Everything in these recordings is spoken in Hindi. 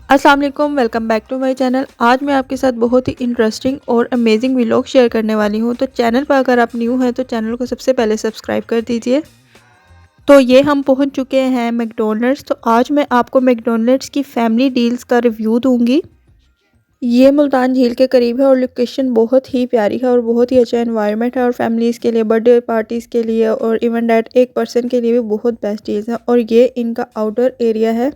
अस्सलाम वालेकुम, welcome back to my channel. आज मैं आपके साथ बहुत ही इंटरेस्टिंग और अमेजिंग व्लॉग शेयर करने वाली हूँ। तो चैनल पर अगर आप न्यू हैं तो चैनल को सबसे पहले सब्सक्राइब कर दीजिए। तो ये हम पहुँच चुके हैं मैकडॉनल्ड्स। तो आज मैं आपको मैकडॉनल्ड्स की फैमिली डील्स का रिव्यू दूँगी। ये मुल्तान झील के करीब है और लोकेशन बहुत ही प्यारी है और बहुत ही अच्छा एनवायरनमेंट है और फैमिलीज़ के लिए, बर्थडे पार्टीज़ के लिए और इवन डैट एक पर्सन के लिए भी बहुत बेस्ट चीज़ है। और ये इनका आउटडोर एरिया है।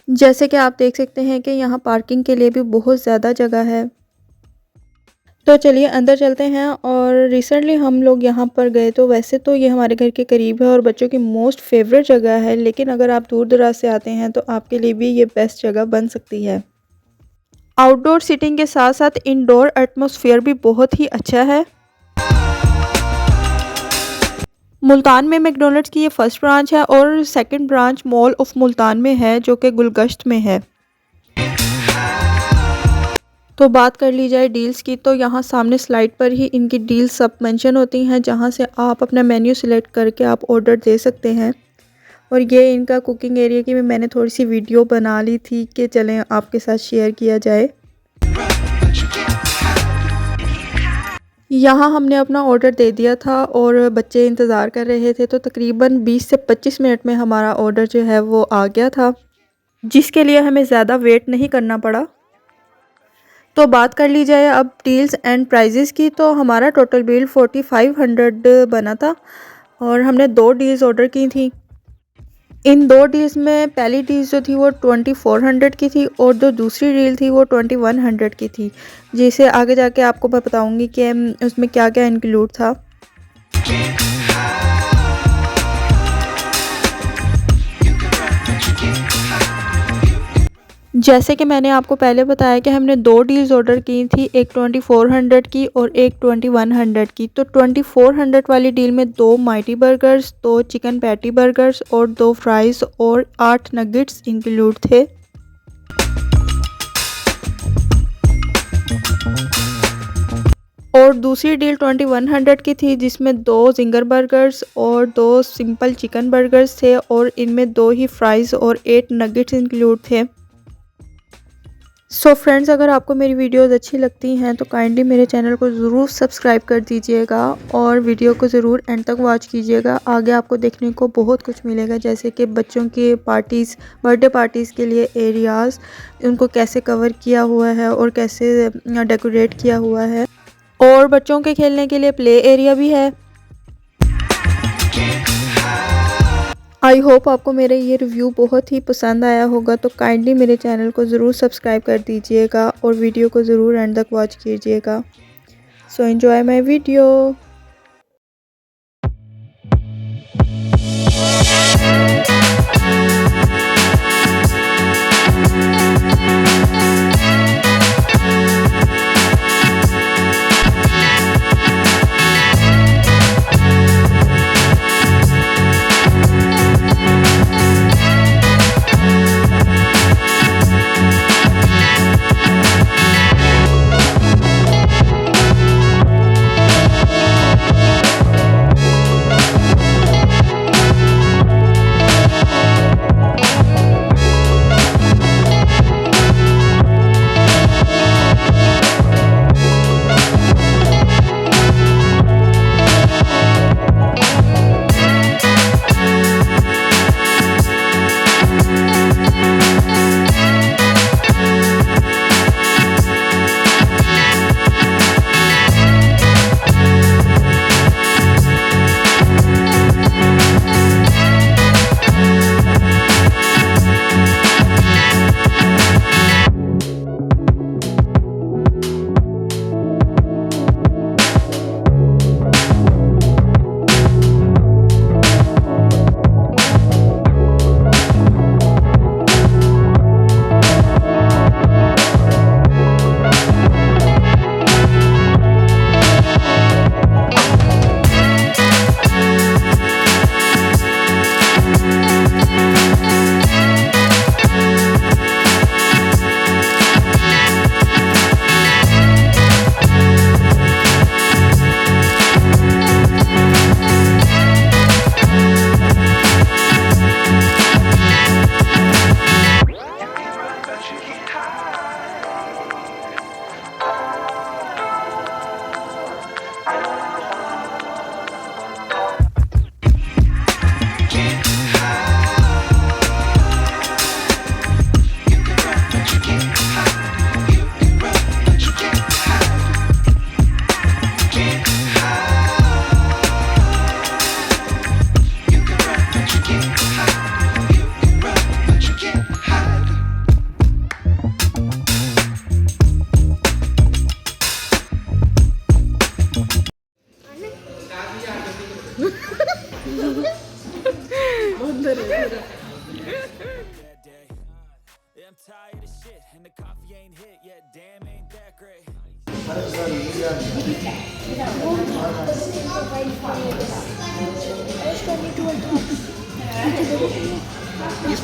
जैसे कि आप देख सकते हैं कि यहाँ पार्किंग के लिए भी बहुत ज़्यादा जगह है। तो चलिए अंदर चलते हैं। और रिसेंटली हम लोग यहाँ पर गए, तो वैसे तो ये हमारे घर के करीब है और बच्चों की मोस्ट फेवरेट जगह है, लेकिन अगर आप दूर दराज से आते हैं तो आपके लिए भी ये बेस्ट जगह बन सकती है। आउटडोर सीटिंग के साथ साथ इंडोर एटमॉस्फेयर भी बहुत ही अच्छा है। मुल्तान में मैकडॉनल्ड्स की ये फर्स्ट ब्रांच है और second branch mall of Multan में है, जो कि गुलगश्त में है। तो बात कर ली जाए डील्स की, तो यहाँ सामने स्लाइड पर ही इनकी डील्स सब मेंशन होती हैं, जहाँ से आप अपना मेन्यू सिलेक्ट करके आप ऑर्डर दे सकते हैं। और ये इनका कुकिंग एरिया की भी मैंने थोड़ी सी वीडियो बना ली थी कि चलें आपके साथ शेयर किया जाए। यहाँ हमने अपना ऑर्डर दे दिया था और बच्चे इंतज़ार कर रहे थे, तो तकरीबन 20 से 25 मिनट में हमारा ऑर्डर जो है वो आ गया था, जिसके लिए हमें ज़्यादा वेट नहीं करना पड़ा। तो बात कर ली जाए अब डील्स एंड प्राइजेस की, तो हमारा टोटल बिल 4500 बना था और हमने 2 डील्स ऑर्डर की थी। इन 2 डील्स में पहली डील जो थी वो 2400 की थी और जो दूसरी डील थी वो 2100 की थी, जिसे आगे जाके आपको मैं बताऊंगी कि उसमें क्या क्या इंक्लूड था। जैसे कि मैंने आपको पहले बताया कि हमने 2 डील्स ऑर्डर की थी, एक 2400 की और एक 2100 की। तो 2400 वाली डील में 2 mighty burgers, 2 chicken patty burgers और 2 फ्राइज़ और 8 नगेट्स इंक्लूड थे। और दूसरी डील 2100 की थी, जिसमें 2 जिंगर बर्गर्स और 2 सिंपल चिकन बर्गर्स थे और इनमें 2 ही फ्राइज़ और 8 नगेट्स इंक्लूड थे। सो फ्रेंड्स, अगर आपको मेरी वीडियोस अच्छी लगती हैं तो काइंडली मेरे चैनल को ज़रूर सब्सक्राइब कर दीजिएगा और वीडियो को ज़रूर एंड तक वॉच कीजिएगा। आगे आपको देखने को बहुत कुछ मिलेगा, जैसे कि बच्चों की पार्टीज़, बर्थडे पार्टीज़ के लिए एरियाज़, उनको कैसे कवर किया हुआ है और कैसे डेकोरेट किया हुआ है, और बच्चों के खेलने के लिए प्ले एरिया भी है। आई होप आपको मेरा ये रिव्यू बहुत ही पसंद आया होगा, तो काइंडली मेरे चैनल को ज़रूर सब्सक्राइब कर दीजिएगा और वीडियो को ज़रूर एंड तक वॉच कीजिएगा। So enjoy my video.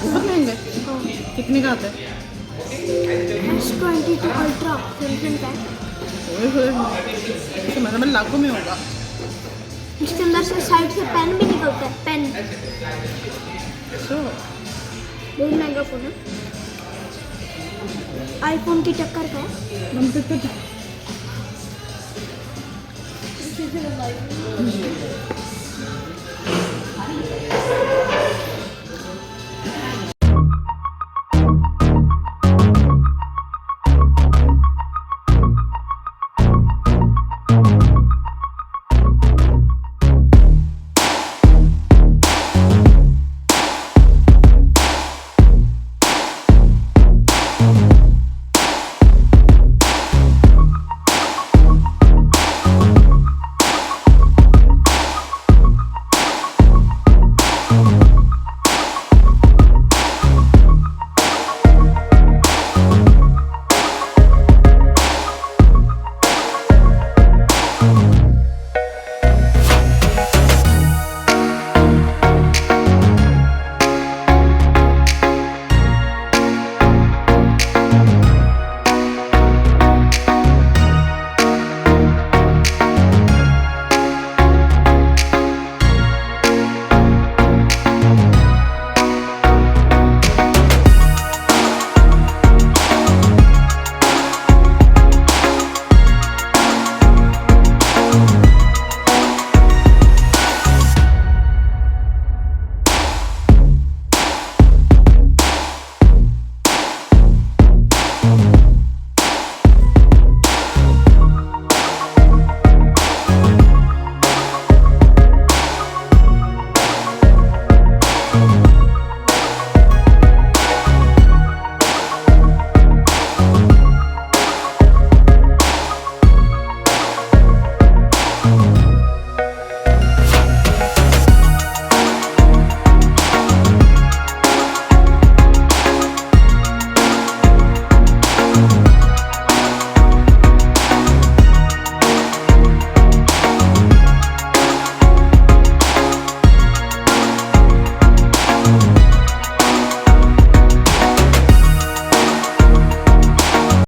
बहुत महंगा है। कितने का आता है? S22 अल्ट्रा सैमसंग का है। ओए होए, तो मतलब लाखों में होगा। इसके अंदर से साइड से पेन भी निकलता है, पेन। सो बहुत महंगा फ़ोन है, आईफोन की टक्कर का है।